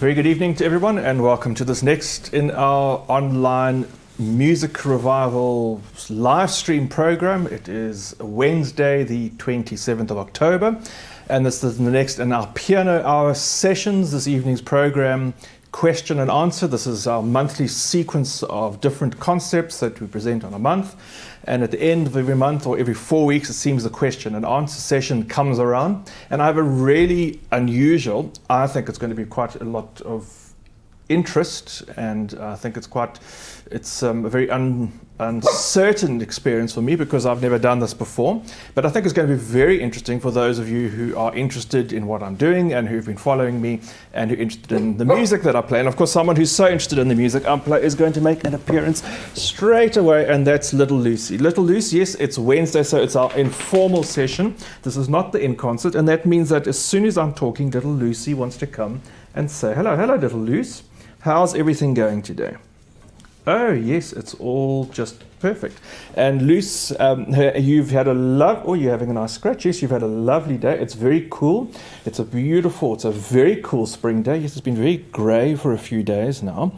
Very good evening to everyone, and welcome to this next in our online Music Revival live stream program. It is Wednesday, the 27th of October, and this is the next in our piano hour sessions. This evening's program, question and answer. This is our monthly sequence of different concepts that we present on a month. And at the end of every month or every 4 weeks, it seems the question and answer session comes around. And I have a really unusual, I think it's going to be quite a lot of interest, and I think it's a very uncertain experience for me because I've never done this before. But I think it's going to be very interesting for those of you who are interested in what I'm doing and who've been following me and who are interested in the music that I play. And of course, someone who's so interested in the music I play is going to make an appearance straight away, and that's Little Lucy. Little Lucy, yes, it's Wednesday, so it's our informal session. This is not the in concert, and that means that as soon as I'm talking, Little Lucy wants to come and say, hello, Little Lucy. How's everything going today? Oh, yes, it's all just perfect. And Luce, you've had you're having a nice scratch. Yes, you've had a lovely day. It's very cool. It's a very cool spring day. Yes, it's been very grey for a few days now.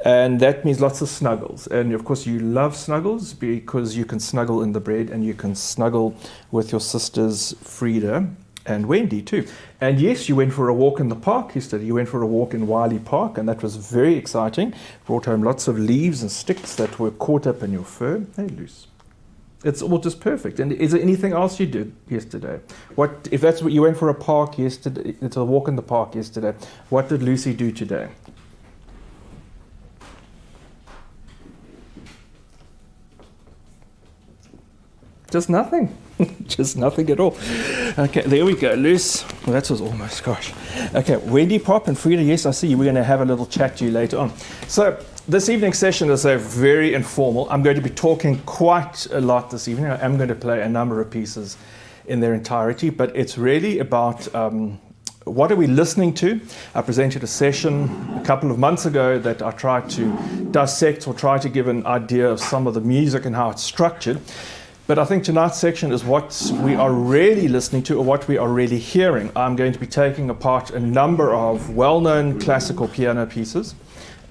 And that means lots of snuggles. And of course, you love snuggles because you can snuggle in the bed and you can snuggle with your sisters, Frida and Wendy too. And yes, you went for a walk in the park yesterday. You went for a walk in Wiley Park, and that was very exciting. Brought home lots of leaves and sticks that were caught up in your fur. Hey, Luce. It's all just perfect. And is there anything else you did yesterday? If that's what you went for a park yesterday, it's a walk in the park yesterday, what did Lucy do today? Just nothing. Just nothing at all. Okay, there we go, Luce. Well, that was almost, gosh. Okay, Wendy, Pop, and Frida, yes, I see you. We're going to have a little chat to you later on. So this evening's session is very informal. I'm going to be talking quite a lot this evening. I am going to play a number of pieces in their entirety, but it's really about what are we listening to. I presented a session a couple of months ago that I tried to dissect or try to give an idea of some of the music and how it's structured. But I think tonight's section is what we are really listening to, or what we are really hearing. I'm going to be taking apart a number of well-known classical piano pieces,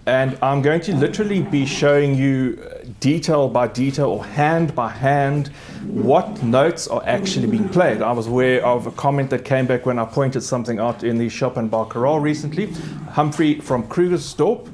and I'm going to literally be showing you detail by detail, or hand by hand, what notes are actually being played. I was aware of a comment that came back when I pointed something out in the Chopin-Bach chorale recently. Humphrey from Krugersdorp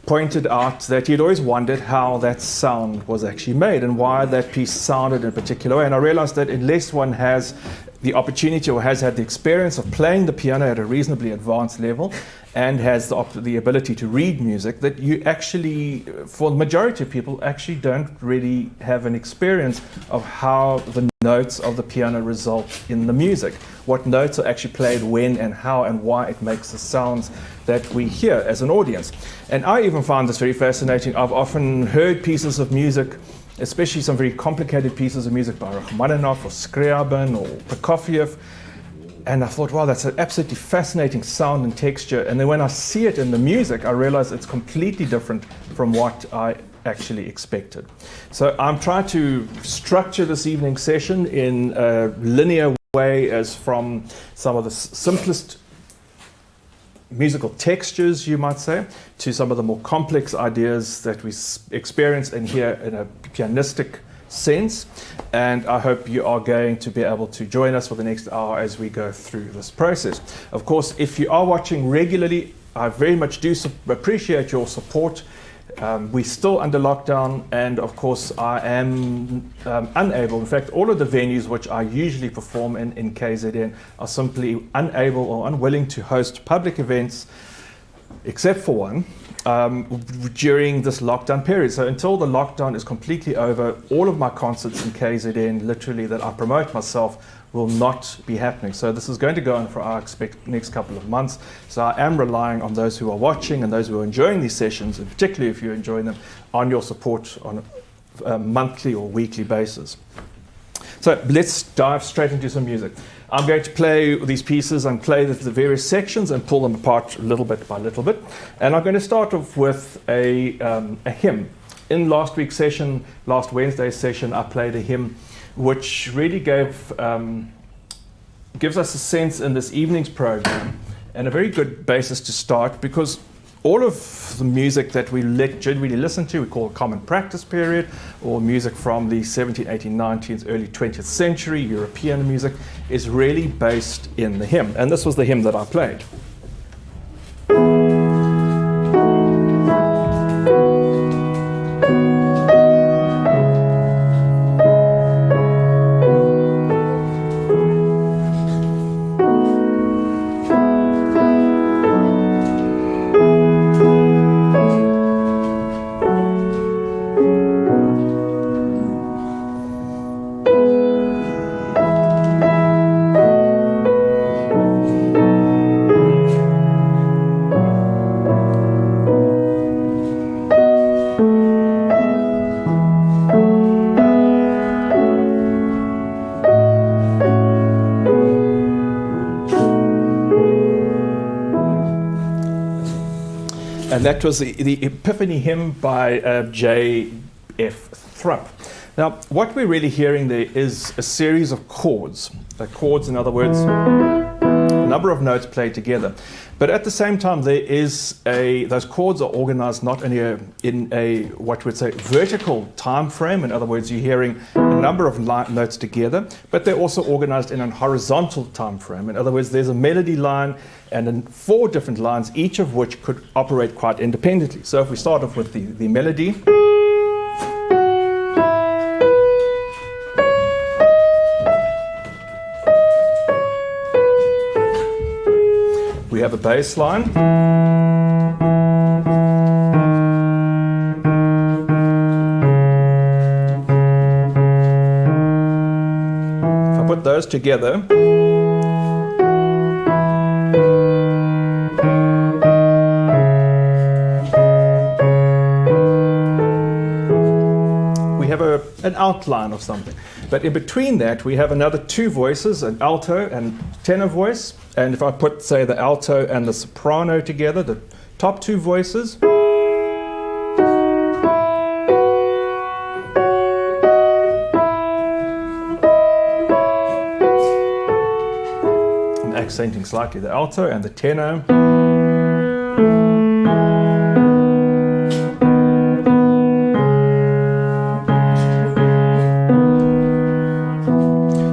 pointed out that he'd always wondered how that sound was actually made and why that piece sounded in a particular way. And I realized that unless one has the opportunity or has had the experience of playing the piano at a reasonably advanced level and has the ability to read music, that you actually, for the majority of people, actually don't really have an experience of how the notes of the piano result in the music. What notes are actually played when and how and why it makes the sounds that we hear as an audience. And I even find this very fascinating. I've often heard pieces of music, especially some very complicated pieces of music by Rachmaninoff or Scriabin or Prokofiev, and I thought, wow, that's an absolutely fascinating sound and texture. And then when I see it in the music, I realize it's completely different from what I actually expected. So I'm trying to structure this evening's session in a linear way, as from some of the simplest musical textures, you might say, to some of the more complex ideas that we experience and hear in a pianistic sense. And I hope you are going to be able to join us for the next hour as we go through this process. Of course, if you are watching regularly, I very much do appreciate your support. We're still under lockdown, and of course I am unable, in fact all of the venues which I usually perform in KZN are simply unable or unwilling to host public events, except for one, during this lockdown period. So until the lockdown is completely over, all of my concerts in KZN, literally, that I promote myself, will not be happening. So this is going to go on for, I expect, next couple of months. So I am relying on those who are watching and those who are enjoying these sessions, and particularly if you're enjoying them, on your support on a monthly or weekly basis. So let's dive straight into some music. I'm going to play these pieces and play the various sections and pull them apart little bit by little bit. And I'm going to start off with a hymn. In last week's session, last Wednesday's session, I played a hymn which really gives us a sense in this evening's program, and a very good basis to start, because all of the music that we generally listen to, we call a common practice period, or music from the 17th, 18th, 19th, early 20th century, European music, is really based in the hymn. And this was the hymn that I played. And that was the Epiphany hymn by J.F. Thrupp. Now, what we're really hearing there is a series of chords. Chords, in other words, a number of notes played together. But at the same time, there is those chords are organized not only in a what we'd say vertical time frame. In other words, you're hearing a number of notes together, but they're also organized in a horizontal time frame. In other words, there's a melody line and then 4 different lines, each of which could operate quite independently. So if we start off with the melody, we have a bass line, if I put those together, an outline of something. But in between that, we have another 2 voices, an alto and tenor voice. And if I put, say, the alto and the soprano together, the top 2 voices, accenting slightly the alto and the tenor.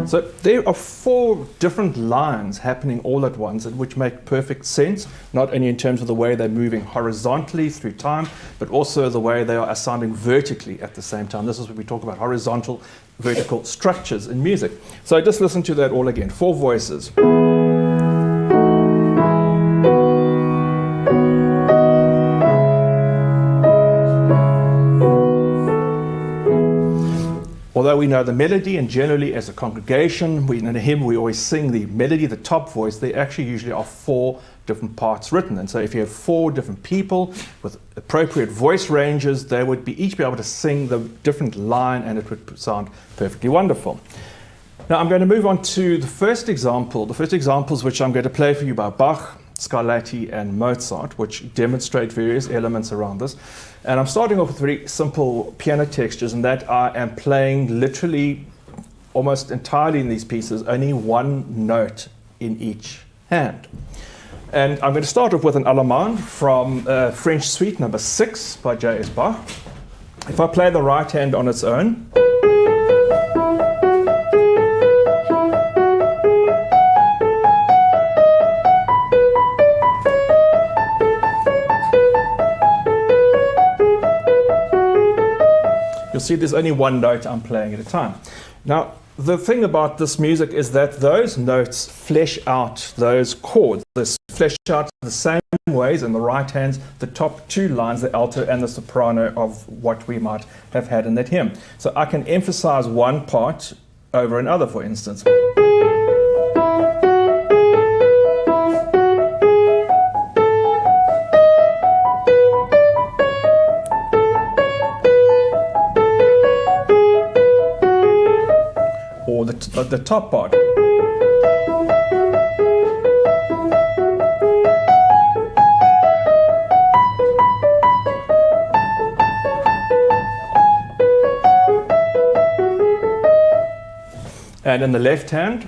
So there are 4 different lines happening all at once, and which make perfect sense, not only in terms of the way they're moving horizontally through time, but also the way they are sounding vertically at the same time. This is when we talk about horizontal, vertical structures in music. So just listen to that all again. 4 voices. Although we know the melody, and generally as a congregation, in a hymn we always sing the melody, the top voice, there actually usually are 4 different parts written. And so if you have 4 different people with appropriate voice ranges, they would each be able to sing the different line, and it would sound perfectly wonderful. Now I'm going to move on to the first example. The first examples which I'm going to play for you by Bach, Scaratti and Mozart, which demonstrate various elements around this. And I'm starting off with very simple piano textures, in that I am playing literally almost entirely in these pieces only 1 note in each hand. And I'm going to start off with an Allemande from French Suite number 6 by J.S. Bach. If I play the right hand on its own, you'll see there's only 1 note I'm playing at a time. Now, the thing about this music is that those notes flesh out those chords. They flesh out the same ways in the right hands, the top 2 lines, the alto and the soprano, of what we might have had in that hymn. So I can emphasize one part over another, for instance. Or the top part. And in the left hand,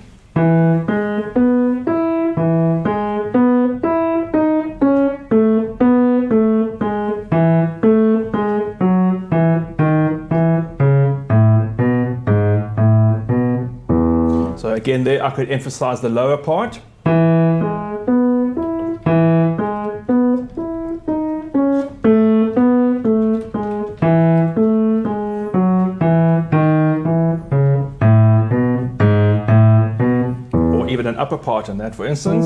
so again there I could emphasize the lower part. Or even an upper part in that, for instance.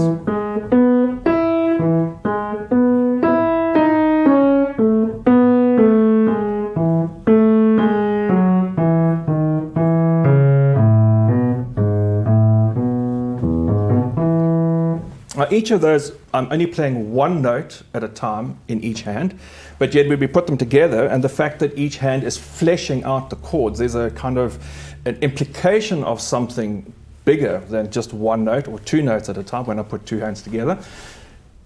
Each of those, I'm only playing 1 note at a time in each hand, but yet when we put them together, and the fact that each hand is fleshing out the chords, there's a kind of an implication of something bigger than just 1 note or 2 notes at a time when I put 2 hands together.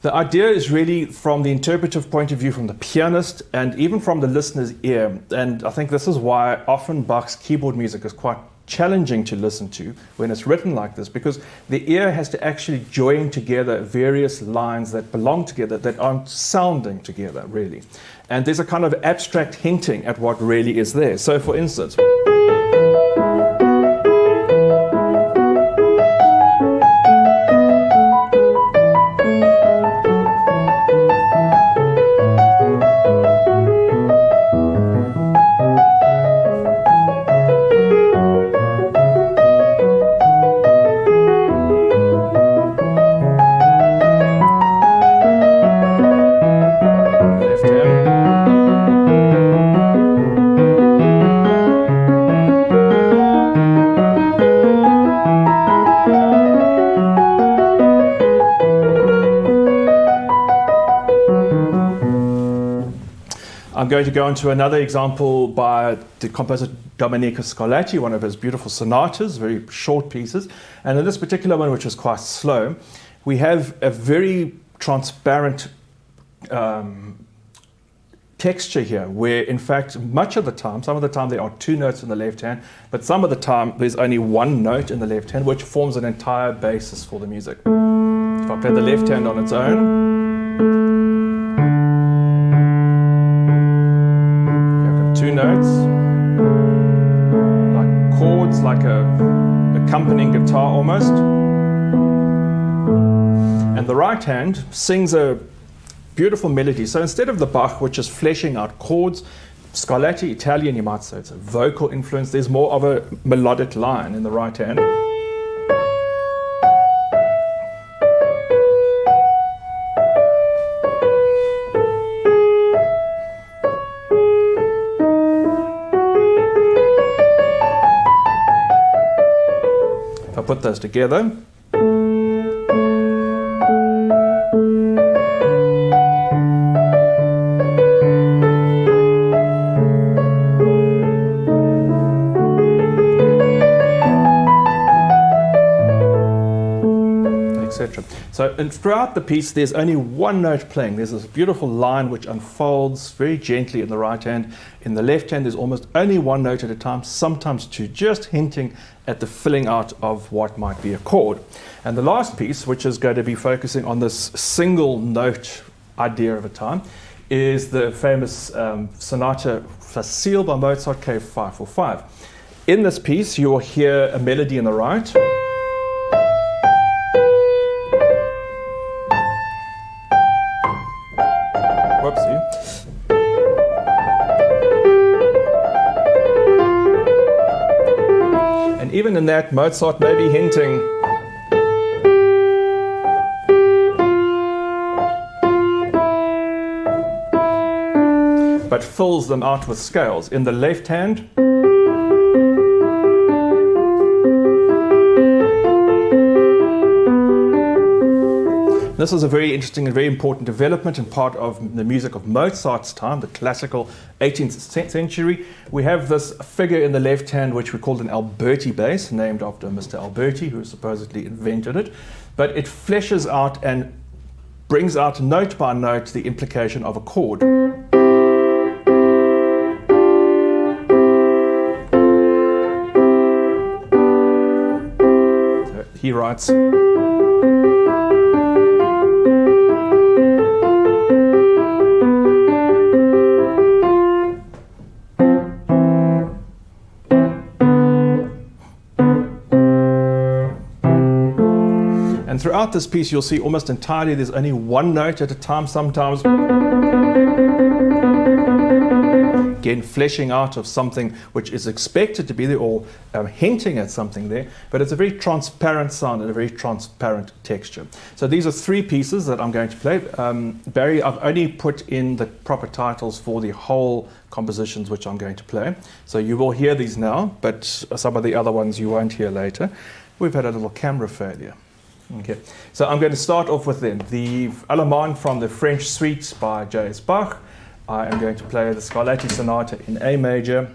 The idea is really from the interpretive point of view, from the pianist, and even from the listener's ear. And I think this is why often Bach's keyboard music is quite challenging to listen to when it's written like this, because the ear has to actually join together various lines that belong together that aren't sounding together really. And there's a kind of abstract hinting at what really is there. So for instance, I'm going to go into another example by the composer Domenico Scaratti, one of his beautiful sonatas, very short pieces. And in this particular one, which is quite slow, we have a very transparent texture here, where in fact much of the time, some of the time there are 2 notes in the left hand, but some of the time there's only 1 note in the left hand, which forms an entire basis for the music. Okay, the left hand on its own. Okay, I've got two notes, like chords, like a accompanying guitar almost. And the right hand sings a beautiful melody. So instead of the Bach, which is fleshing out chords, Scaratti, Italian, you might say it's a vocal influence. There's more of a melodic line in the right hand. If I put those together, etc. So and throughout the piece, there's only one note playing. There's this beautiful line which unfolds very gently in the right hand. In the left hand, there's almost only one note at a time, sometimes two, just hinting at the filling out of what might be a chord. And the last piece, which is going to be focusing on this single note idea of a time, is the famous Sonata Facile by Mozart, K545. In this piece, you will hear a melody in the right. Whoopsie. And even in that, Mozart may be hinting but fills them out with scales. In the left hand, this is a very interesting and very important development and part of the music of Mozart's time, the classical 18th century. We have this figure in the left hand which we call an Alberti bass, named after Mr. Alberti, who supposedly invented it. But it fleshes out and brings out note by note the implication of a chord. So he writes, and throughout this piece, you'll see almost entirely there's only one note at a time, sometimes again fleshing out of something which is expected to be there or hinting at something there, but it's a very transparent sound and a very transparent texture. So these are three pieces that I'm going to play. Barry, I've only put in the proper titles for the whole compositions which I'm going to play. So you will hear these now, but some of the other ones you won't hear later. We've had a little camera failure. Okay, so I'm going to start off with them. The Allemande from the French Suite by J.S. Bach. I am going to play the Scaratti Sonata in A major.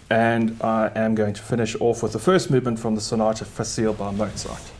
And I am going to finish off with the first movement from the Sonata Facile by Mozart.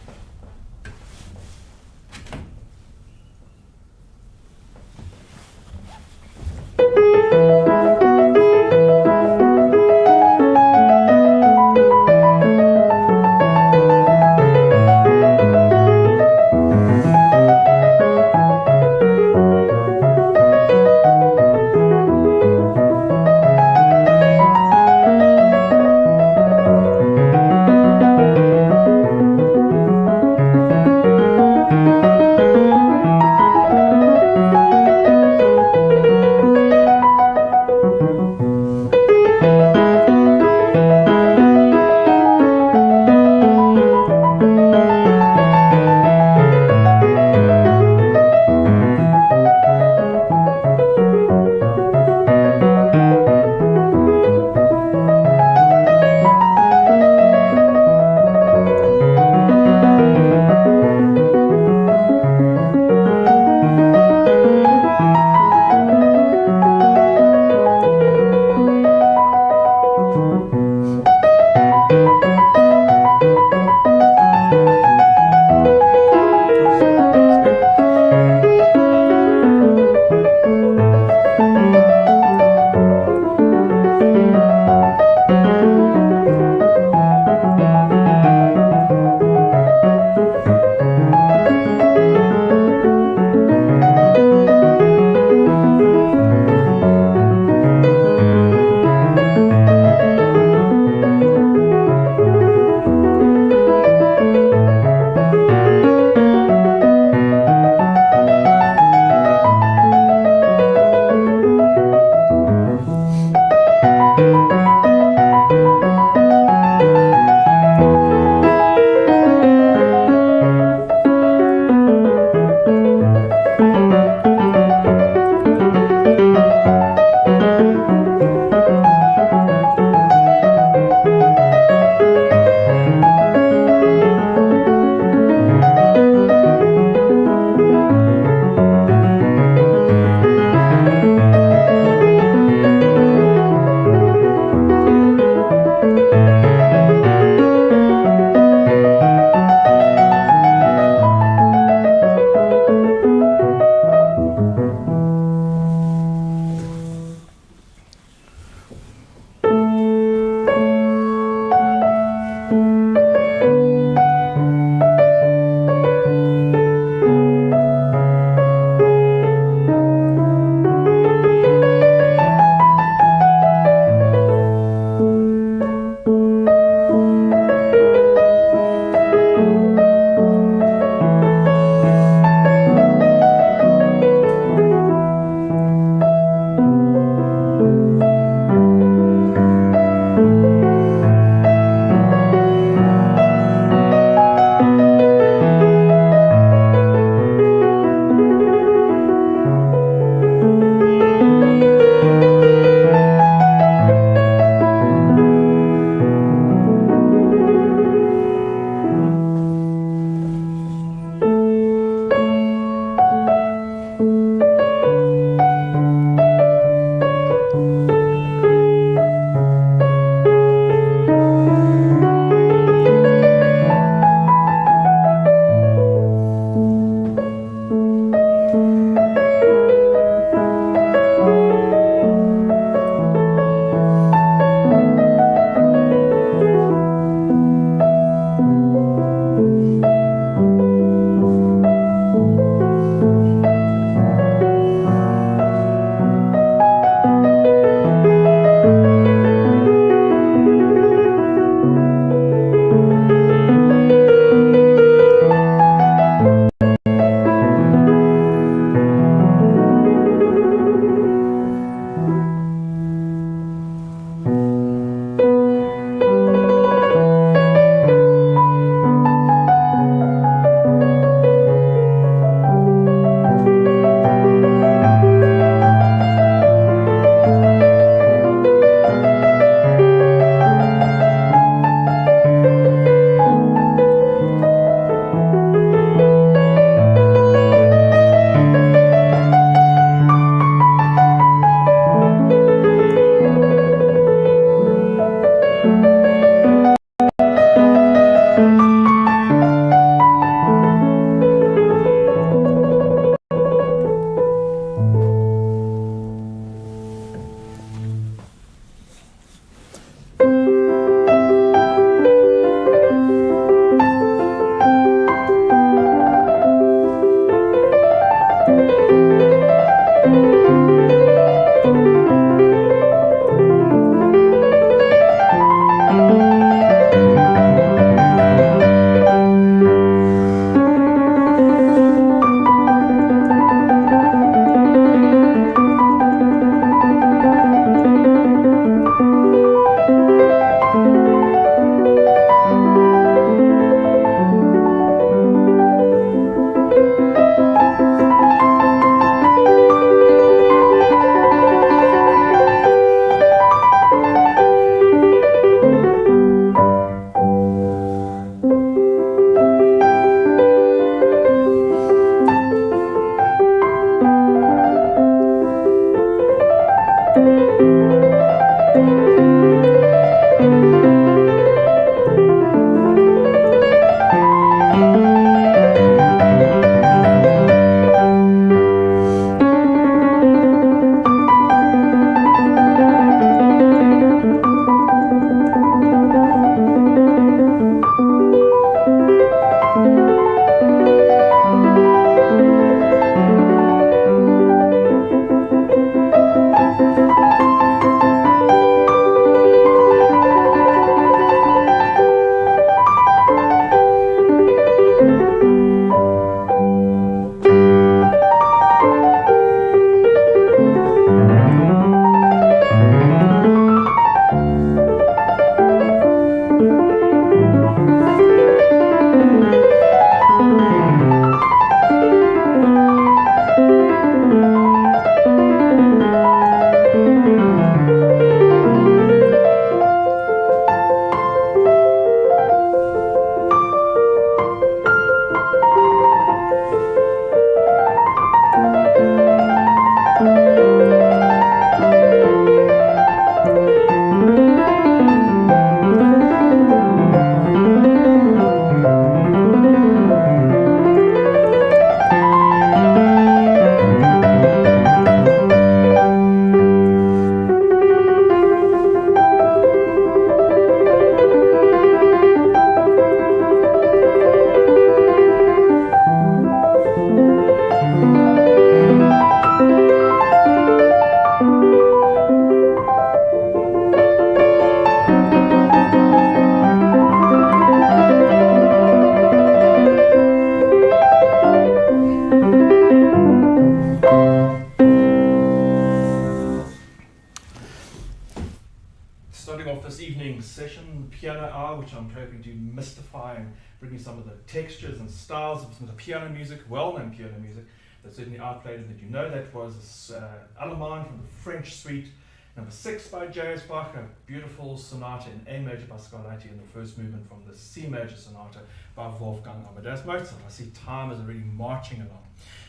this evening's session, piano hour, which I'm hoping to mystify and bring you some of the textures and styles of some of the piano music, well-known piano music, that certainly I played and that you know. That was Allemande from the French suite, number 6 by J.S. Bach, a beautiful sonata in A major by Scaratti, and the first movement from the C major sonata by Wolfgang Amadeus Mozart. I see time is already marching along.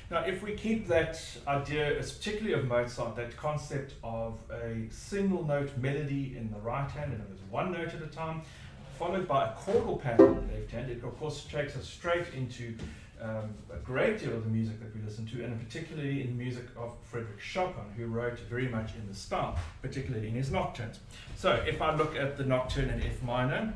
Now, if we keep that idea, particularly of Mozart, that concept of a single note melody in the right hand, and it was one note at a time, followed by a chordal pattern in the left hand, it of course takes us straight into a great deal of the music that we listen to, and particularly in the music of Frédéric Chopin, who wrote very much in the style, particularly in his nocturnes. So if I look at the nocturne in F minor,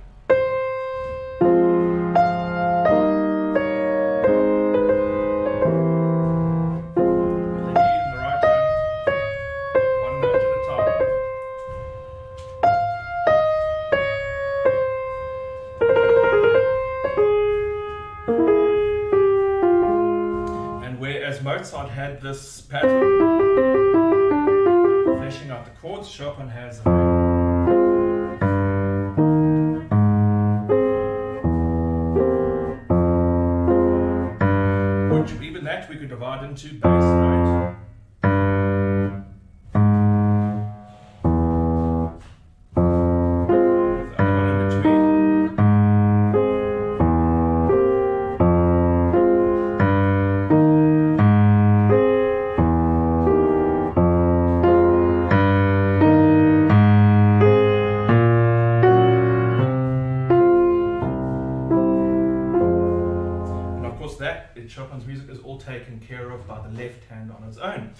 Mozart had this pattern, fleshing out the chords. Chopin has which even that we could divide into bass note, with the other one in between. Chopin's music is all taken care of by the left hand on its own.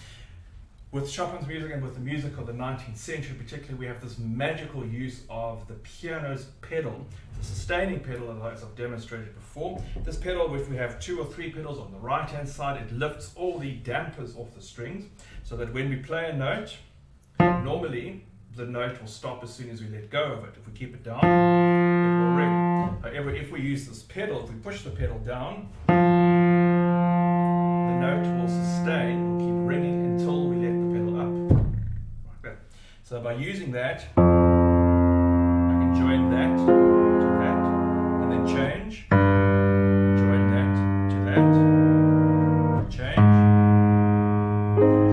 With Chopin's music and with the music of the 19th century particularly, we have this magical use of the piano's pedal, the sustaining pedal, as I've demonstrated before. This pedal, if we have 2 or 3 pedals on the right hand side, it lifts all the dampers off the strings, so that when we play a note, normally the note will stop as soon as we let go of it. If we keep it down, it will ring. However, if we use this pedal, if we push the pedal down, the note will sustain, will keep ringing until we let the pedal up, like that. So by using that, I can join that to that, and then change, join that to that, change.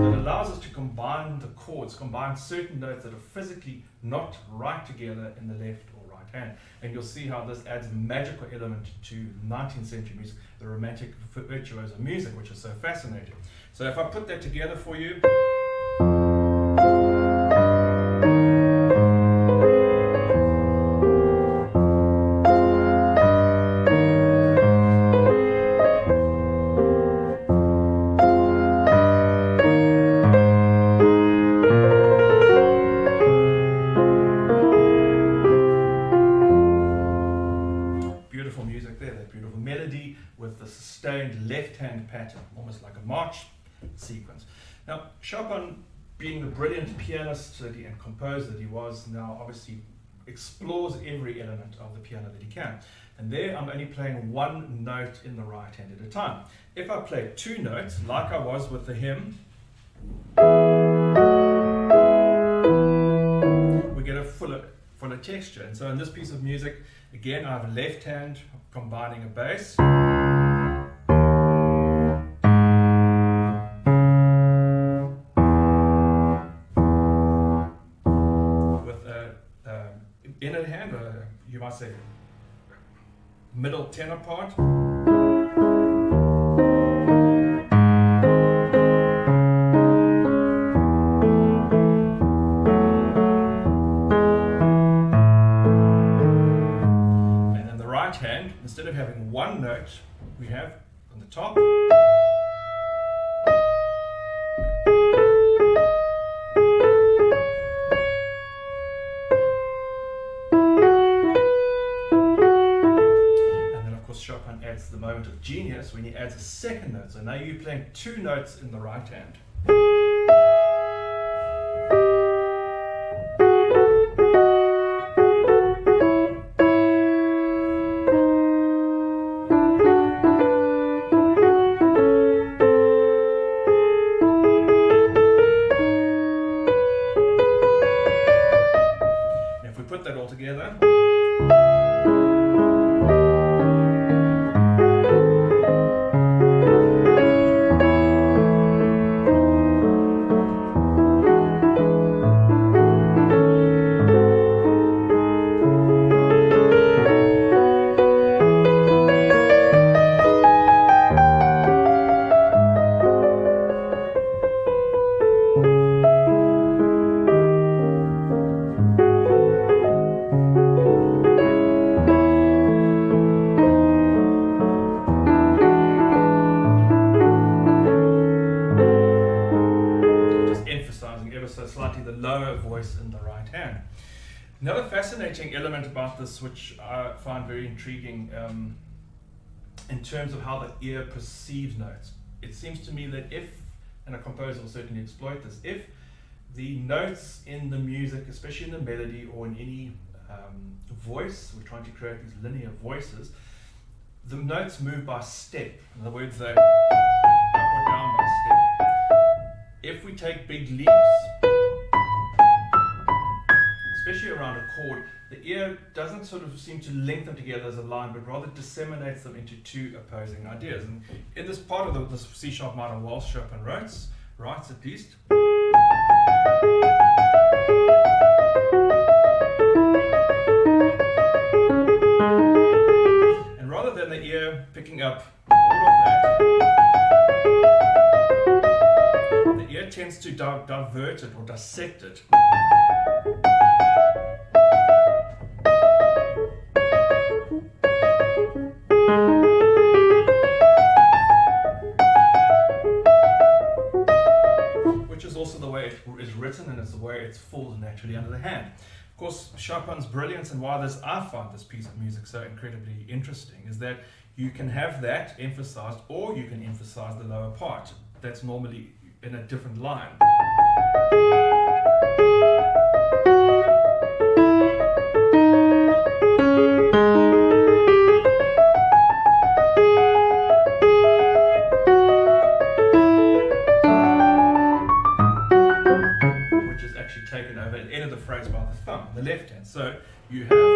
So it allows us to combine the chords, combine certain notes that are physically not right together in the left or right hand. And you'll see how this adds a magical element to 19th century music, the romantic virtuoso music, which is so fascinating. So if I put that together for you, with the sustained left-hand pattern, almost like a march sequence. Now, Chopin, being the brilliant pianist and composer that he was, now obviously explores every element of the piano that he can. And there I'm only playing one note in the right hand at a time. If I play 2 notes, like I was with the hymn, we get a fuller texture. And so in this piece of music, again, I have a left hand combining a bass, with a inner hand, or you might say middle tenor part, hand, instead of having one note, we have on the top and then of course Chopin adds the moment of genius when he adds a second note. So now you're playing 2 notes in the right hand. together. Another fascinating element about this, which I find very intriguing in terms of how the ear perceives notes. It seems to me that if, and a composer will certainly exploit this, if the notes in the music, especially in the melody or in any voice, we're trying to create these linear voices, the notes move by step. In other words, they up or down by step. If we take big leaps, especially around a chord, the ear doesn't sort of seem to link them together as a line, but rather disseminates them into two opposing ideas. And in this part of the C-sharp minor waltz Chopin writes at least, and rather than the ear picking up all of that, the ear tends to divert it or dissect it. And it's the way it falls naturally under the hand. Of course, Chopin's brilliance, and why I find this piece of music so incredibly interesting, is that you can have that emphasized, or you can emphasize the lower part. That's normally in a different line. Taken over at the end of the phrase by the thumb, the left hand. So you have, all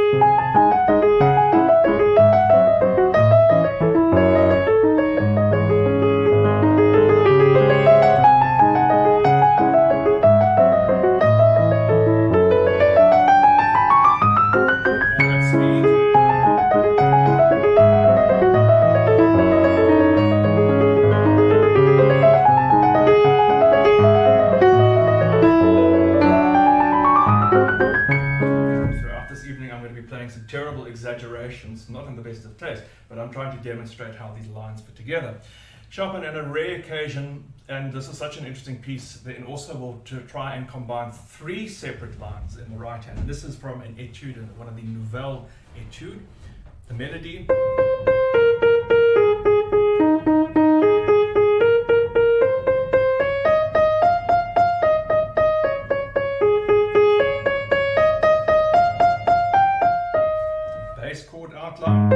that speed. Some terrible exaggerations, not in the best of taste, but I'm trying to demonstrate how these lines fit together. Chopin, on a rare occasion, and this is such an interesting piece, then also will to try and combine three separate lines in the right hand. And this is from an etude, one of the Nouvelle etude. The melody. Chord outline.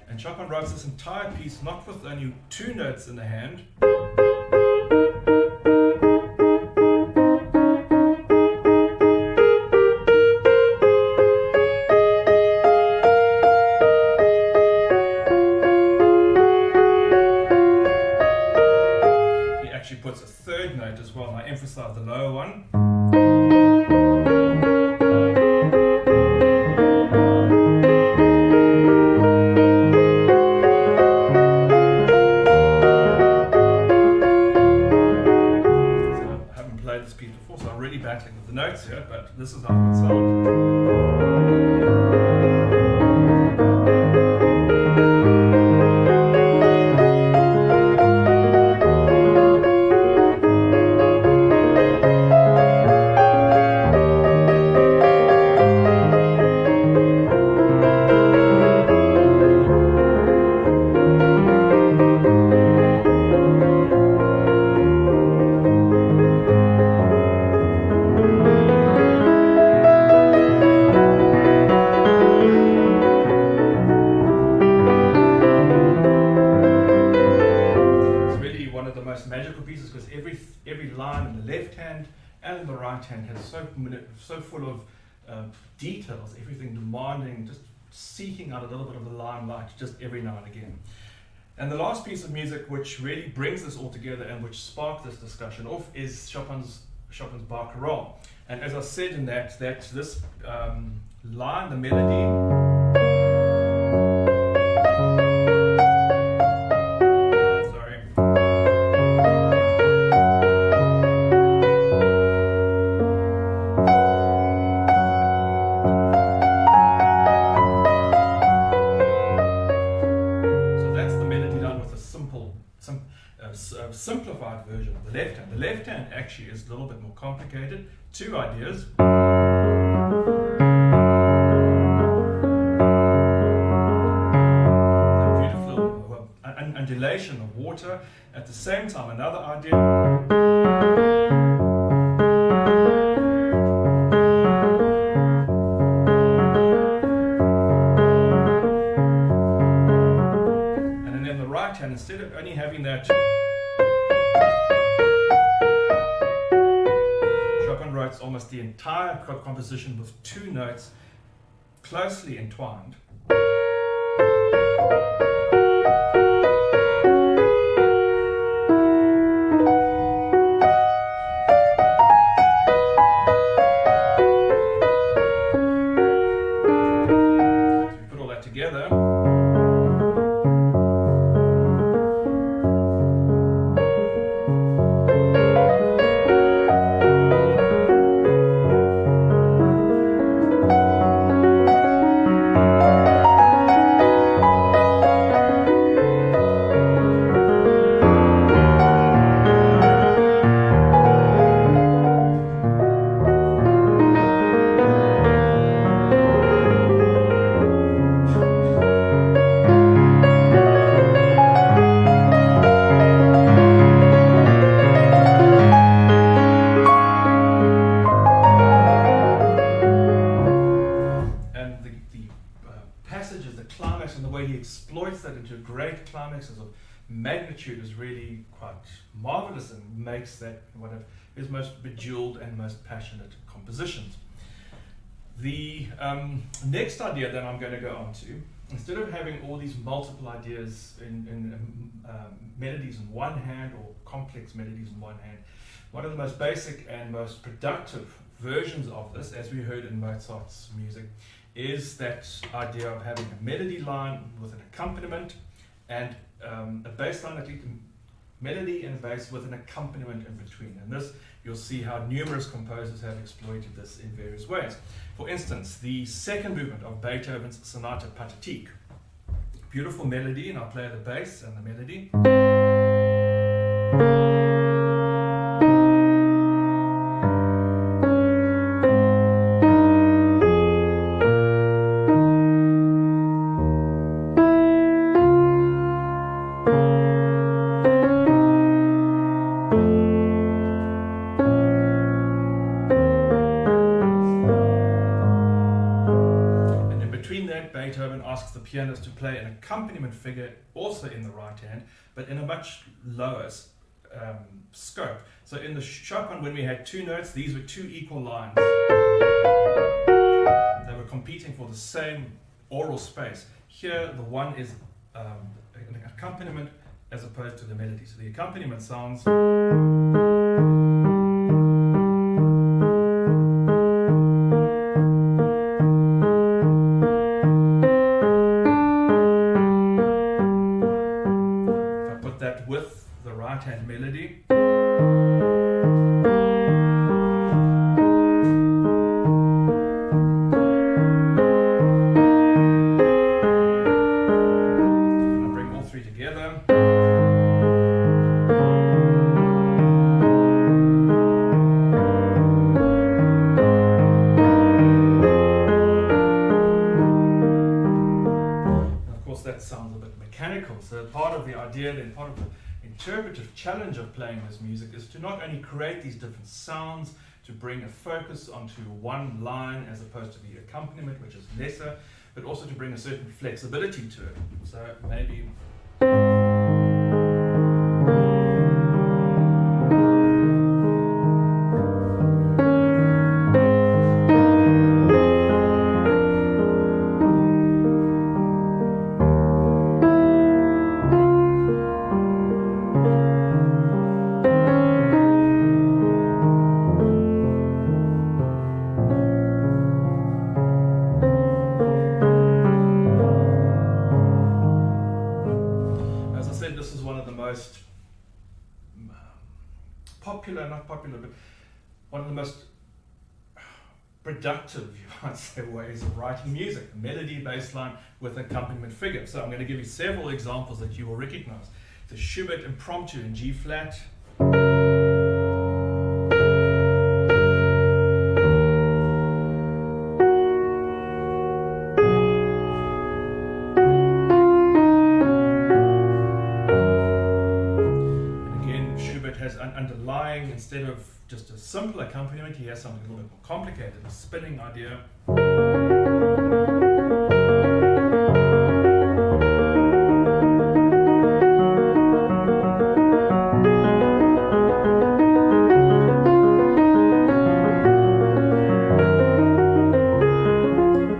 And Chopin writes this entire piece not with only two notes in the hand, puts a third note as well, and I emphasize the lower one. So I haven't played this piece before, so I'm really battling with the notes here, but this is how it would sound. hand in the right hand has so full of details, everything demanding, just seeking out a little bit of the limelight just every now and again. And the last piece of music which really brings this all together and which sparked this discussion off is Chopin's Barcarolle. And as I said in that this line, the melody, simplified version of the left hand. The left hand actually is a little bit more complicated. Two ideas. The beautiful undulation of water. At the same time, another idea. And then the right hand, instead of only having that, writes almost the entire composition with two notes closely entwined. So we put all that together. Of magnitude is really quite marvelous and makes that one of his most bejeweled and most passionate compositions. The next idea that I'm going to go on to, instead of having all these multiple ideas in melodies in one hand or complex melodies in one hand, one of the most basic and most productive versions of this, as we heard in Mozart's music, is that idea of having a melody line with an accompaniment and a bass line, at least a melody and bass with an accompaniment in between. And this, you'll see how numerous composers have exploited this in various ways. For instance, the second movement of Beethoven's Sonata Pathétique. Beautiful melody, and I'll play the bass and the melody. Beethoven asks the pianist to play an accompaniment figure also in the right hand, but in a much lower scope. So in the Chopin, when we had two notes, these were two equal lines. They were competing for the same oral space. Here, the one is an accompaniment as opposed to the melody. So the accompaniment sounds. With the right hand melody. And I bring all three together. And of course that sounds a bit mechanical. So part of the idea, then part of the interpretive challenge of playing this music is to not only create these different sounds, to bring a focus onto one line as opposed to the accompaniment, which is lesser, but also to bring a certain flexibility to it. So maybe not popular, but one of the most productive, you might say, ways of writing music, a melody bass line with accompaniment figure. So I'm going to give you several examples that you will recognize. The Schubert Impromptu in G flat. And again, Schubert has an underlying, instead of just a simple accompaniment, he has something a little bit more complicated, a spinning idea. Of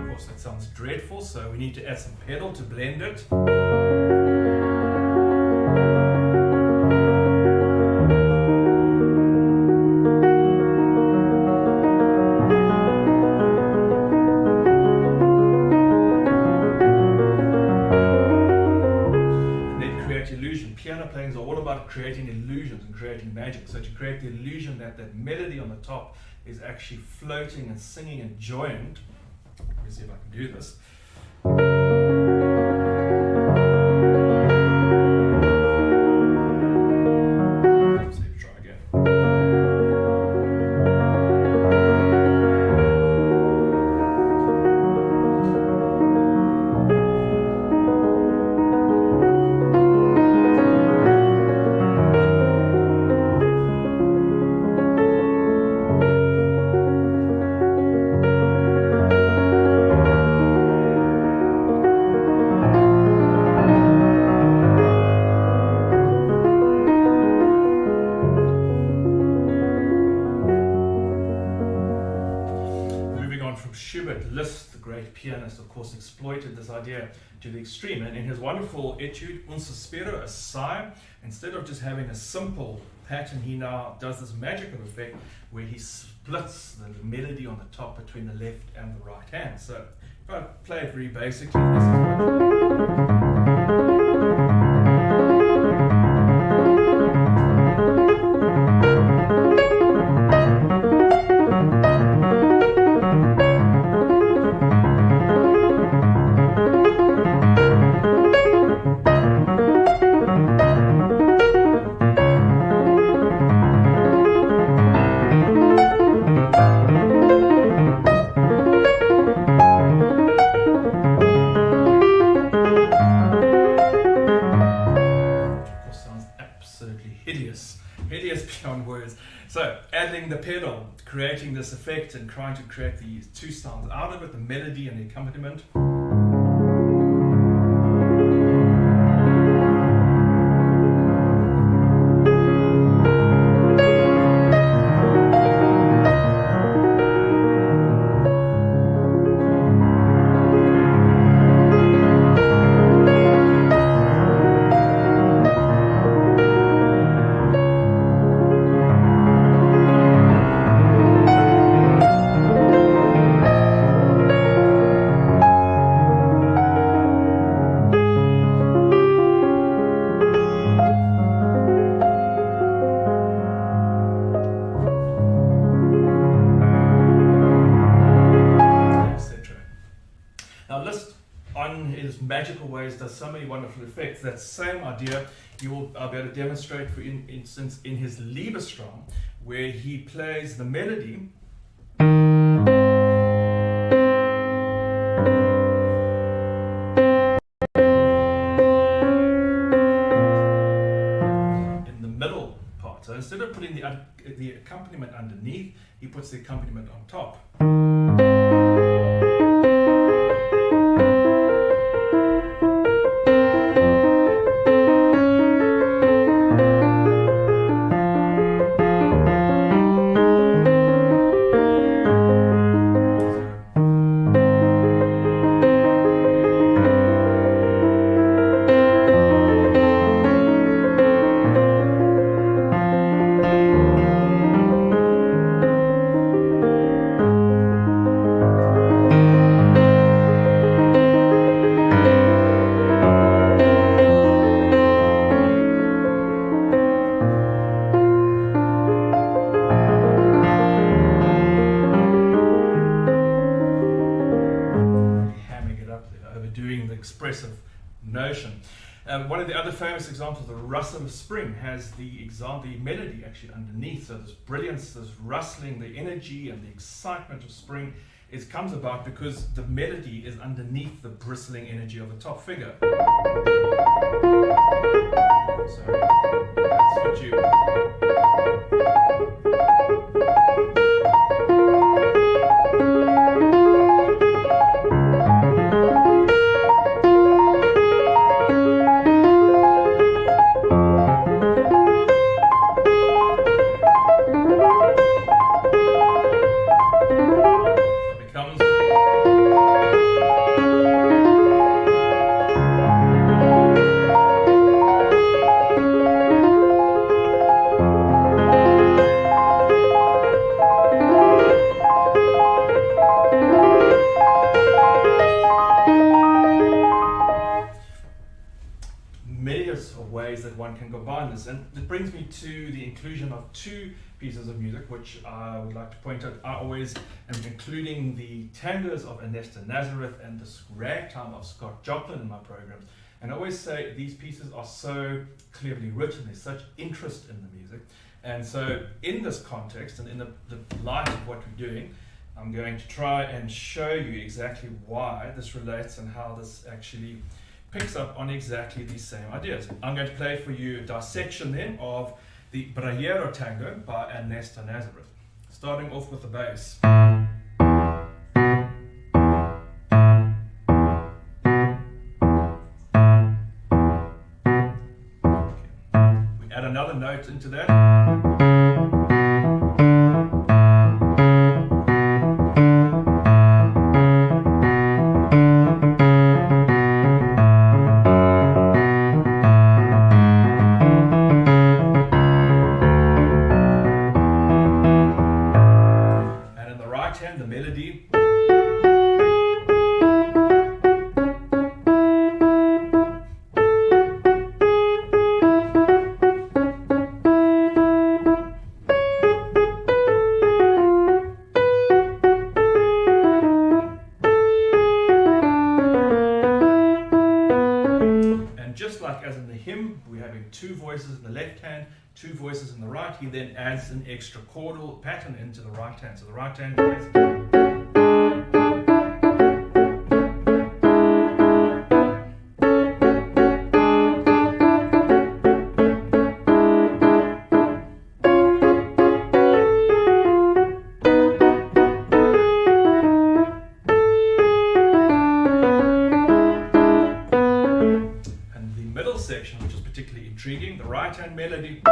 course, that sounds dreadful, so we need to add some pedal to blend it. Piano playing is all about creating illusions and creating magic. So to create the illusion that that melody on the top is actually floating and singing and joined. Let me see if I can do this. Let's see, try again. Schubert, Liszt, the great pianist, of course, exploited this idea to the extreme. And in his wonderful etude, Un Sospiro, a sigh, instead of just having a simple pattern, he now does this magical effect where he splits the melody on the top between the left and the right hand. So if I play it very basically, this is hideous beyond words. So adding the pedal, creating this effect and trying to create these two sounds out of it, the melody and the accompaniment. Magical ways does so many wonderful effects. That same idea I'll be able to demonstrate, for instance, in his Liebesstraum, where he plays the melody in the middle part. So instead of putting the accompaniment underneath, he puts the accompaniment on top. notion. One of the other famous examples, the rustle of spring, has the melody actually underneath. So this brilliance, this rustling, the energy and the excitement of spring comes about because the melody is underneath the bristling energy of the top figure. So that's what you... ways that one can combine this, and it brings me to the inclusion of two pieces of music which I would like to point out. I always am including the tangos of Ernesto Nazareth and the ragtime of Scott Joplin in my programs, and I always say these pieces are so cleverly written, there's such interest in the music, and so in this context and in the light of what we're doing, I'm going to try and show you exactly why this relates and how this actually picks up on exactly these same ideas. I'm going to play for you a dissection then of the Brayero Tango by Ernesto Nazareth, starting off with the bass. We add another note into that. The melody. And just like as in the hymn, we're having two voices in the left hand, two voices in the right. He then adds an extra chordal pattern into the right hand. So the right hand plays. And the middle section, which is particularly intriguing, the right hand melody.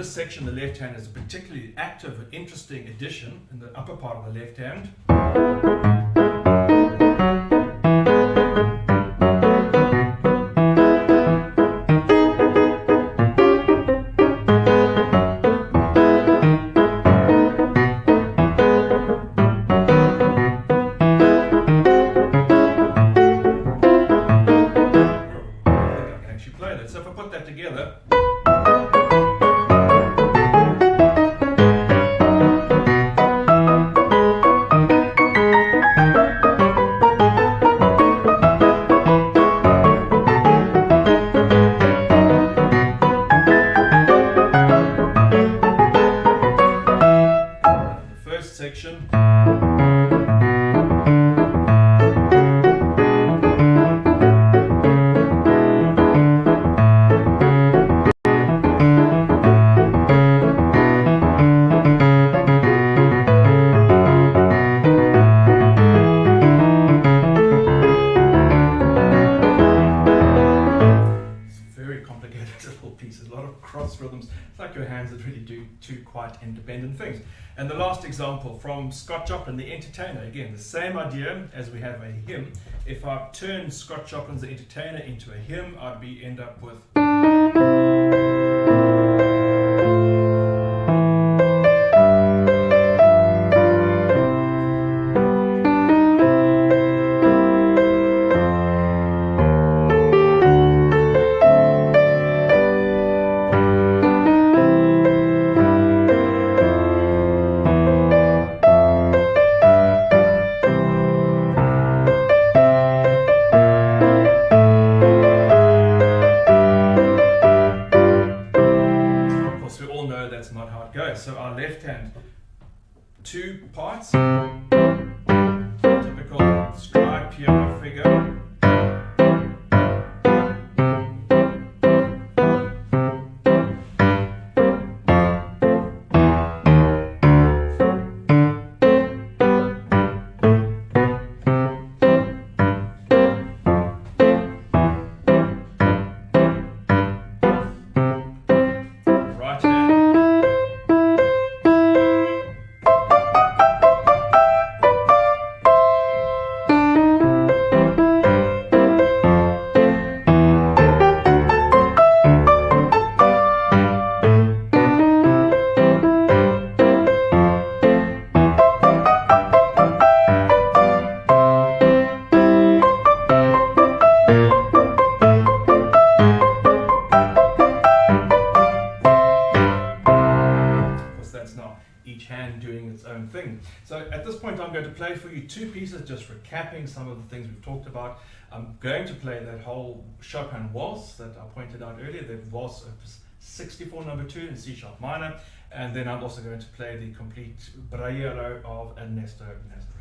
Section, the left hand is a particularly active and interesting addition in the upper part of the left hand. I think I can actually play that. So if I put that together. two quite independent things. And the last example from Scott Joplin, The Entertainer. Again, the same idea as we have a hymn. If I turn Scott Joplin's The Entertainer into a hymn, I'd end up with... So our left hand, two parts, typical stride piano figure. So at this point I'm going to play for you two pieces, just recapping some of the things we've talked about. I'm going to play that whole Chopin-Waltz that I pointed out earlier, the Waltz Opus 64 number 2 in C sharp minor, and then I'm also going to play the complete Braiero of Ernesto Nazareth.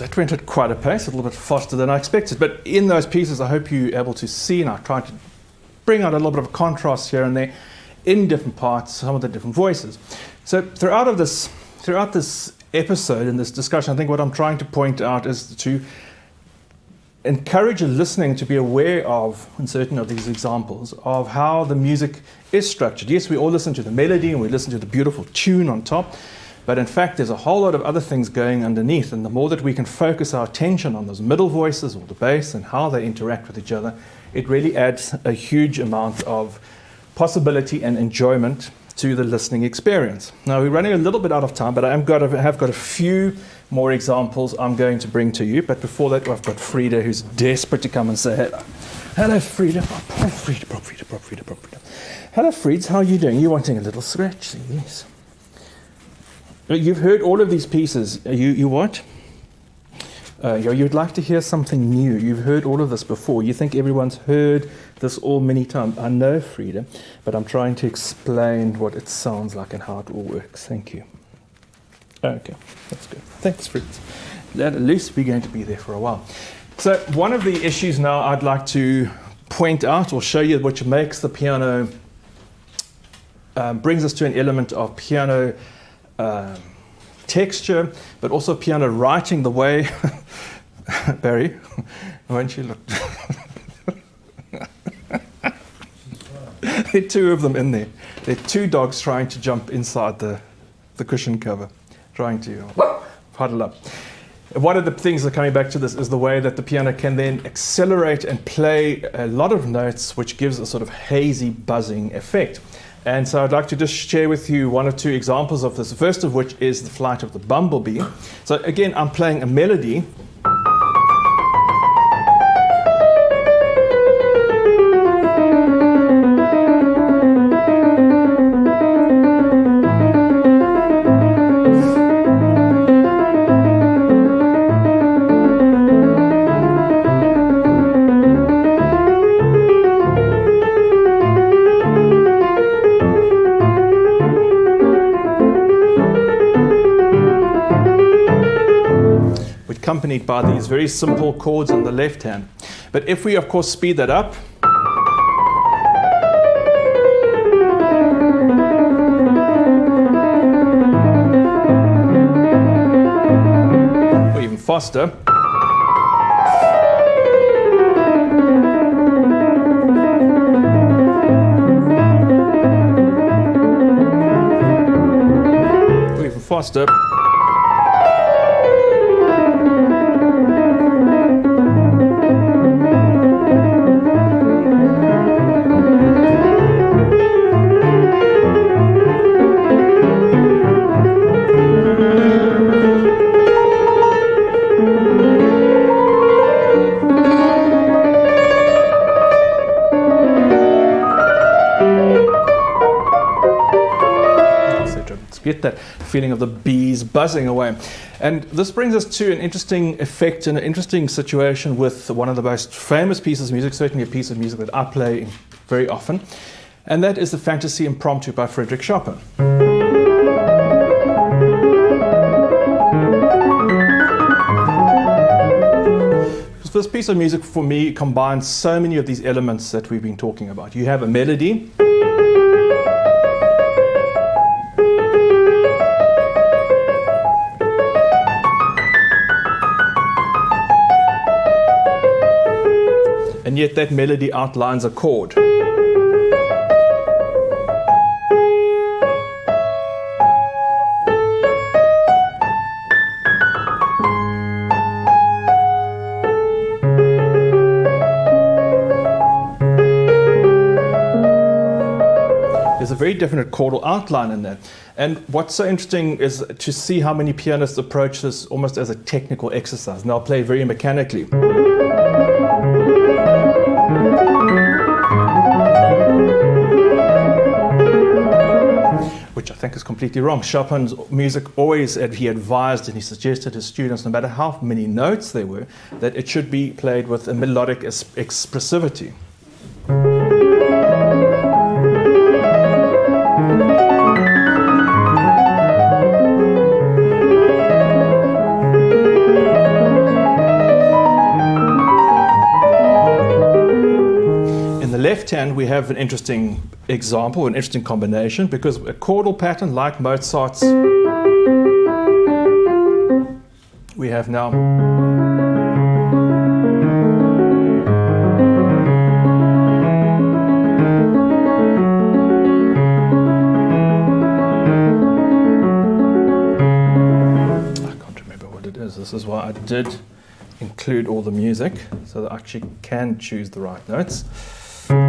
That went at quite a pace, a little bit faster than I expected. But in those pieces, I hope you're able to see, and I tried to bring out a little bit of contrast here and there in different parts, some of the different voices. So throughout this episode, in this discussion, I think what I'm trying to point out is to encourage a listening to be aware of, in certain of these examples, of how the music is structured. Yes, we all listen to the melody and we listen to the beautiful tune on top, but in fact, there's a whole lot of other things going underneath, and the more that we can focus our attention on those middle voices or the bass and how they interact with each other, it really adds a huge amount of possibility and enjoyment to the listening experience. Now, we're running a little bit out of time, but I have got a few more examples I'm going to bring to you. But before that, I've got Frida, who's desperate to come and say hello. Hello, Frida. Oh, Frida. Hello, Frieds. How are you doing? You wanting a little scratch? Yes. You've heard all of these pieces. You what? You'd like to hear something new. You've heard all of this before. You think everyone's heard this all many times. I know, Frida, but I'm trying to explain what it sounds like and how it all works. Thank you. Okay, that's good. Thanks, Fritz. At least we're going to be there for a while. So one of the issues now I'd like to point out or show you, which makes the piano, brings us to an element of piano texture, but also piano writing, the way, Barry, won't you look? There are two of them in there. There are two dogs trying to jump inside the cushion cover, trying to huddle up. One of the things that coming back to this is the way that the piano can then accelerate and play a lot of notes, which gives a sort of hazy buzzing effect. And so I'd like to just share with you one or two examples of this, the first of which is the flight of the bumblebee. So again, I'm playing a melody. Accompanied by these very simple chords on the left hand. But if we, of course, speed that up, or even faster, or even faster, get that feeling of the bees buzzing away. And this brings us to an interesting effect and an interesting situation with one of the most famous pieces of music, certainly a piece of music that I play very often, and that is the Fantasy Impromptu by Frédéric Chopin. This piece of music for me combines so many of these elements that we've been talking about. You have a melody, and yet that melody outlines a chord. There's a very definite chordal outline in there. And what's so interesting is to see how many pianists approach this almost as a technical exercise. And they'll play very mechanically. think is completely wrong. Chopin's music always, he advised and he suggested to his students, no matter how many notes there were, that it should be played with a melodic expressivity. Left hand, we have an interesting example, an interesting combination, because a chordal pattern like Mozart's, we have now I can't remember what it is. This is why I did include all the music so that I actually can choose the right notes. And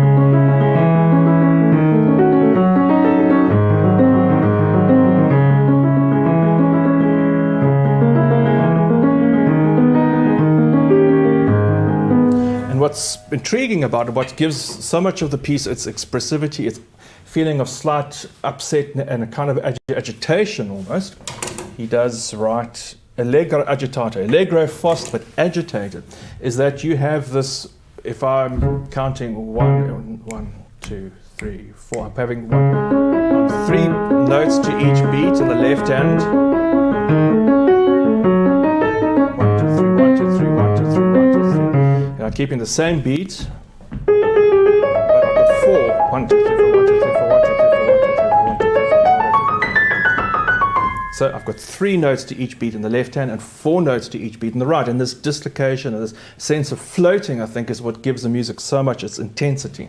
what's intriguing about it, what gives so much of the piece its expressivity, its feeling of slight upset and a kind of agitation almost, he does write allegro agitato, allegro fast but agitated, is that you have this. If I'm counting 1, 2, 3, 4, I'm having 3 notes to each beat in the left hand. 1, 2, 3, 1, 2, 3, 1, 2, 3, 1, 2, 3. And I'm keeping the same beat, but I've got 4. 1, 2, 3, 4, 1, 2, 3, 4, 1, 2, 3, 4, 1, 2, 3, 4, 1, 2, 3, 4, 1, 2, 3. So I've got 3 notes to each beat in the left hand and 4 notes to each beat in the right. And this dislocation and this sense of floating, I think, is what gives the music so much its intensity.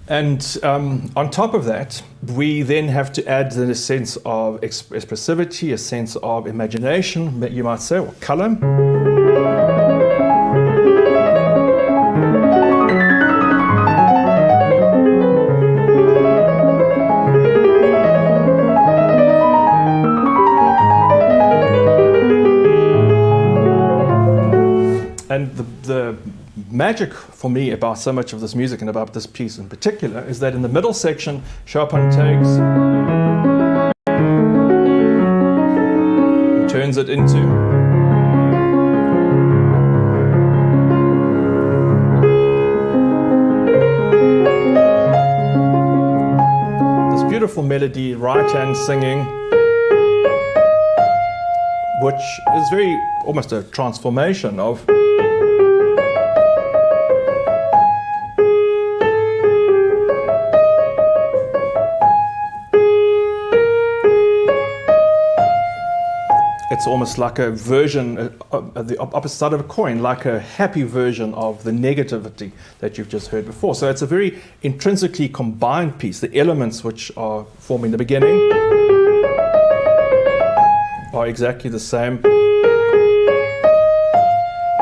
And on top of that, we then have to add a sense of expressivity, a sense of imagination, you might say, or color. And the magic for me about so much of this music and about this piece in particular is that in the middle section, Chopin takes and turns it into this beautiful melody, right hand singing, which is very almost a transformation of it's almost like a version, the opposite side of a coin, like a happy version of the negativity that you've just heard before. So it's a very intrinsically combined piece. The elements which are forming the beginning are exactly the same,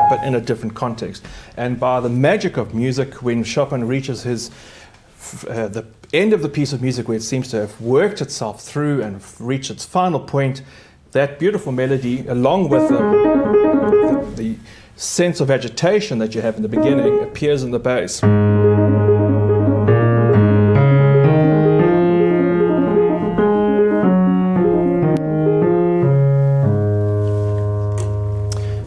but in a different context. And by the magic of music, when Chopin reaches his the end of the piece of music where it seems to have worked itself through and reached its final point, that beautiful melody, along with the sense of agitation that you have in the beginning, appears in the bass.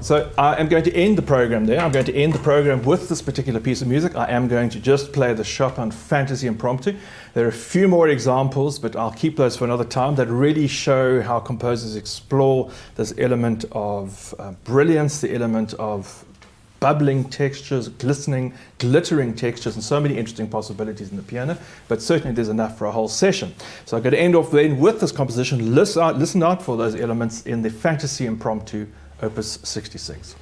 So I am going to end the program there. I'm going to end the program with this particular piece of music. I am going to just play the Chopin Fantasy Impromptu. There are a few more examples, but I'll keep those for another time, that really show how composers explore this element of brilliance, the element of bubbling textures, glittering textures, and so many interesting possibilities in the piano. But certainly there's enough for a whole session. So I'm going to end off then with this composition. Listen out for those elements in the Fantasy Impromptu, Opus 66.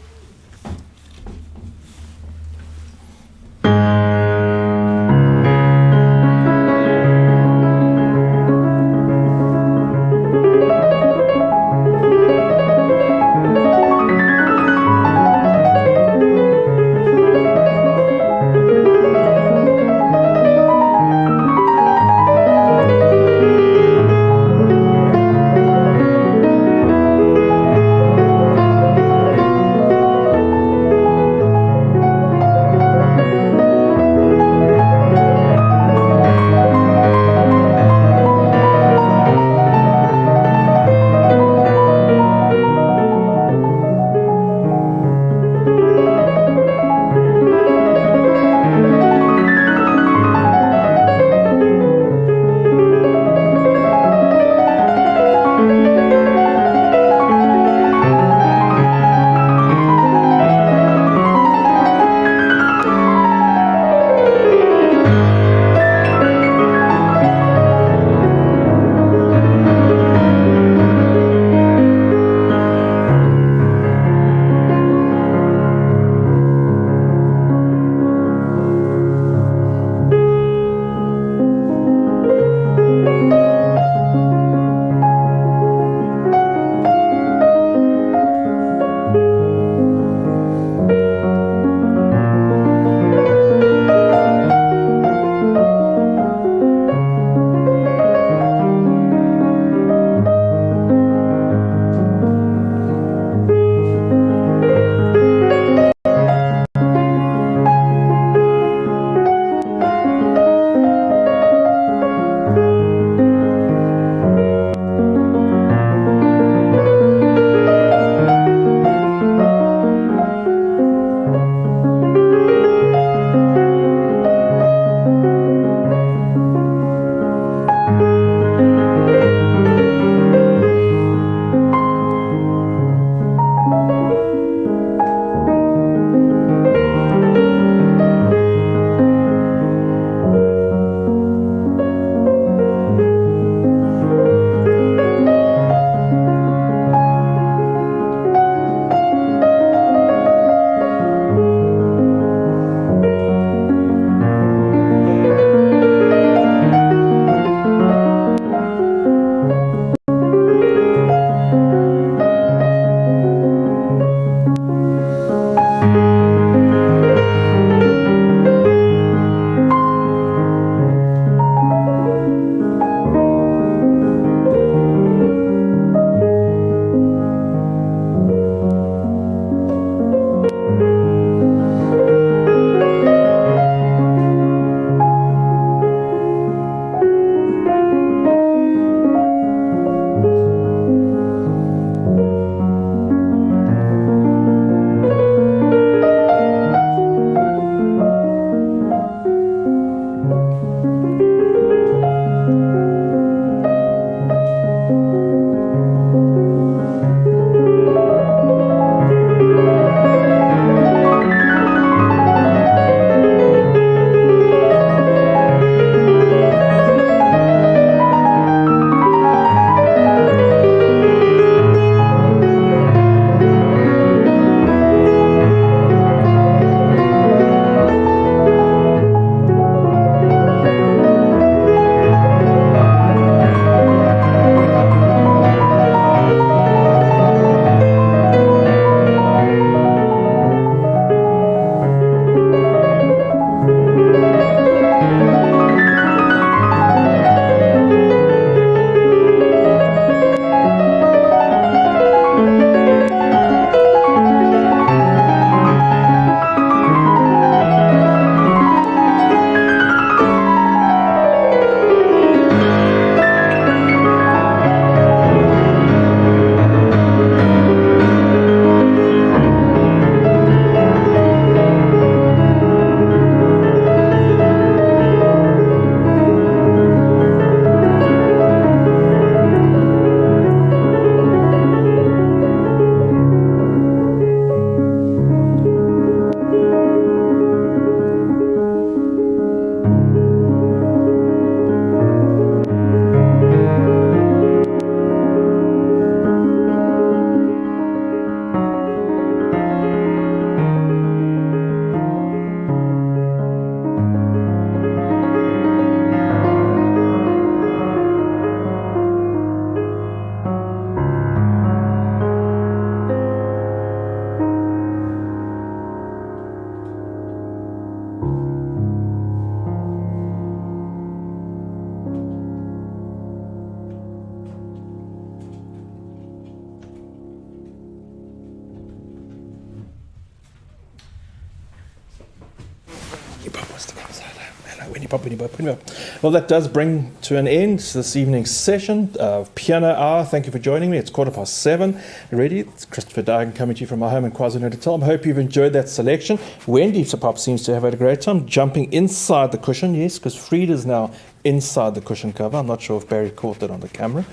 Well, that does bring to an end this evening's session of Piano Hour. Thank you for joining me. It's 7:15 already. It's Christopher Duggan coming to you from my home in KwaZulu-Natal. I hope you've enjoyed that selection. Wendy Pop seems to have had a great time jumping inside the cushion. Yes, because Frida's now inside the cushion cover. I'm not sure if Barry caught that on the camera.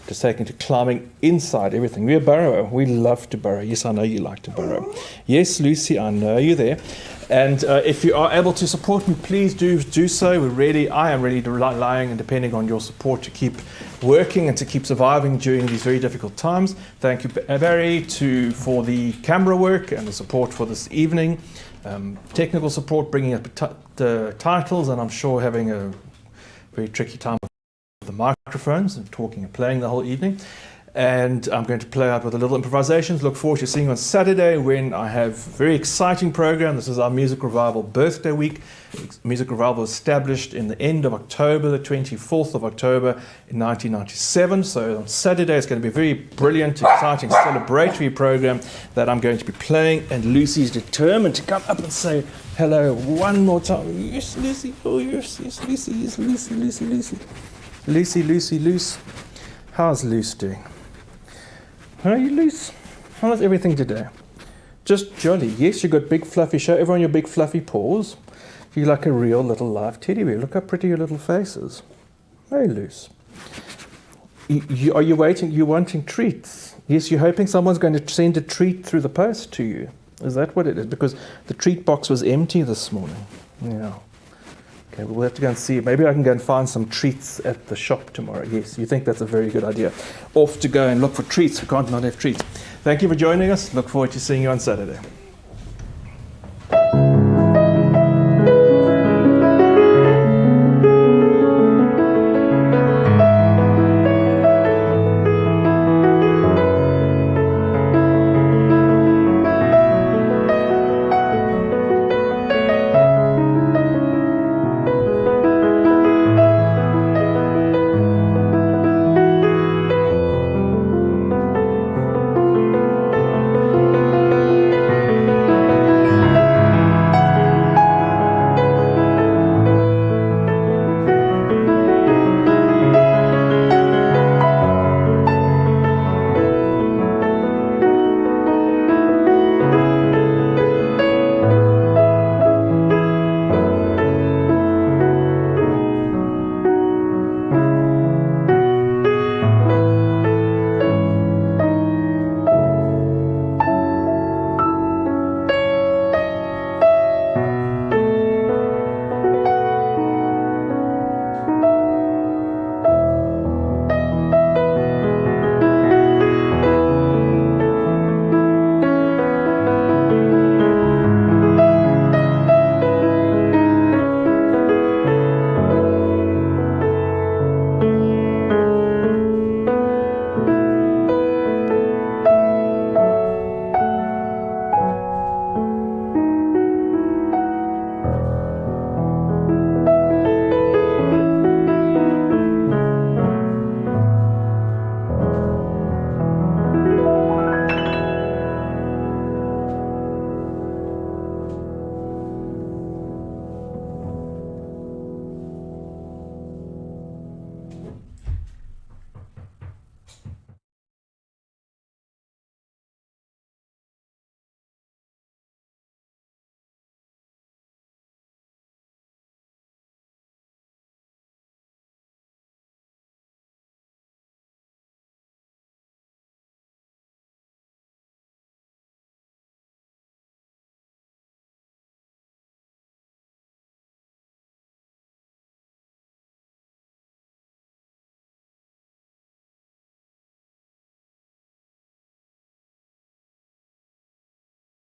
Just taking to climbing inside everything. We're a burrower. We love to burrow. Yes, I know you like to burrow. Yes, Lucy, I know you're there. And if you are able to support me, please do so. I am really relying and depending on your support to keep working and to keep surviving during these very difficult times. Thank you, Barry, for the camera work and the support for this evening. Technical support, bringing up the titles, and I'm sure having a very tricky time with the microphones and talking and playing the whole evening. And I'm going to play out with a little improvisations. Look forward to seeing you on Saturday when I have a very exciting program. This is our Music Revival birthday week. Music Revival was established in the end of October, the 24th of October in 1997. So on Saturday it's going to be a very brilliant, exciting, celebratory program that I'm going to be playing. And Lucy's determined to come up and say hello one more time. Yes, Lucy. Oh, yes, Lucy. Yes, Lucy. Lucy. How's Luce doing? How are you, Luce? How's everything today? Just jolly. Yes, you got big fluffy. Show everyone your big fluffy paws. You're like a real little live teddy bear. Look how pretty your little face is. Hey, Luce. Are you waiting? You're wanting treats? Yes, you're hoping someone's going to send a treat through the post to you. Is that what it is? Because the treat box was empty this morning. Yeah. Okay, we'll have to go and see. Maybe I can go and find some treats at the shop tomorrow. Yes, you think that's a very good idea. Off to go and look for treats. We can't not have treats. Thank you for joining us. Look forward to seeing you on Saturday.